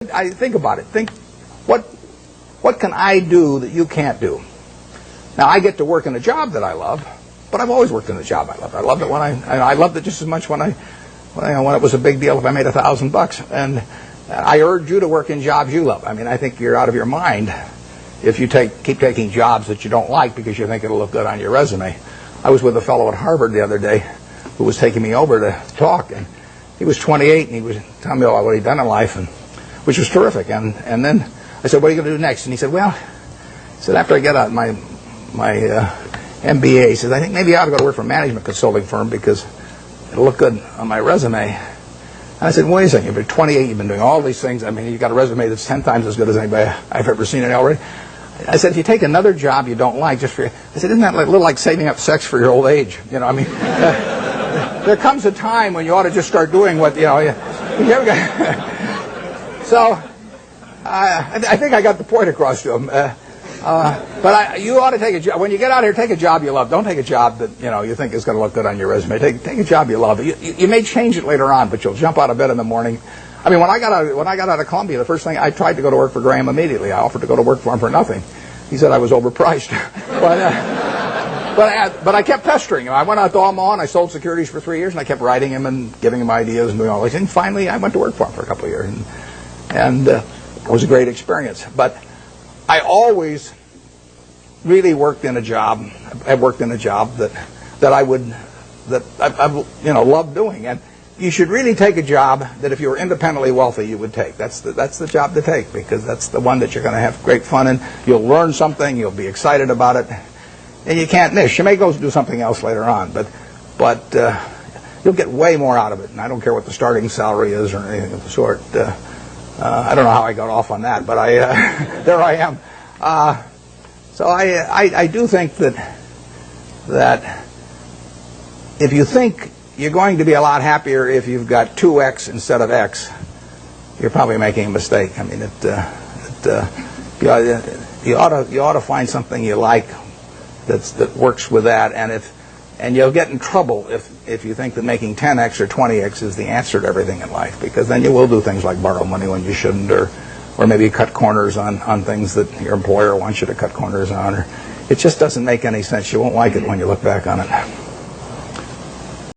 I think about it. Think, what can I do that you can't do? Now, I get to work in a job that I love, but I've always worked in a job I love. I loved it when I loved it just as much when it was a big deal if I made $1,000. And I urge you to work in jobs you love. I mean, I think you're out of your mind if you keep taking jobs that you don't like because you think it'll look good on your resume. I was with a fellow at Harvard the other day who was taking me over to talk, and he was 28, and he was telling me about what he'd done in life, which was terrific. And then I said, "What are you going to do next?" And he said, "Well," he said, "after I get out my MBA," he said, "I think maybe I ought to go to work for a management consulting firm because it'll look good on my resume." And I said, "Wait a second, you've been 28, you've been doing all these things. I mean, you've got a resume that's 10 times as good as anybody I've ever seen it already." I said, "If you take another job you don't like, I said, isn't that a little like saving up sex for your old age? You know, I mean, there comes a time when you ought to just start doing what, you know." So, I think I got the point across to him. But you ought to take a job. When you get out here, take a job you love. Don't take a job that you think is going to look good on your resume. Take a job you love. You may change it later on, but you'll jump out of bed in the morning. I mean, when I got out of Columbia, the first thing I tried to go to work for Graham immediately. I offered to go to work for him for nothing. He said I was overpriced, but I kept pestering him. I went out to Omaha and I sold securities for 3 years, and I kept writing him and giving him ideas and doing all these things. And finally, I went to work for him for a couple of years, and it was a great experience. But I always really worked in a job. I worked in a job that I loved doing. And you should really take a job that if you were independently wealthy you would take. That's the job to take, because that's the one that you're going to have great fun in. You'll learn something. You'll be excited about it, and you can't miss. You may go do something else later on, but you'll get way more out of it. And I don't care what the starting salary is or anything of the sort. I don't know how I got off on that, but there I am. So I do think that if you think you're going to be a lot happier if you've got 2x instead of x, you're probably making a mistake. I mean, you ought to find something you like that works with that, and you'll get in trouble if you think that making 10x or 20x is the answer to everything in life, because then you will do things like borrow money when you shouldn't, or maybe cut corners on things that your employer wants you to cut corners on. Or it just doesn't make any sense. You won't like it when you look back on it.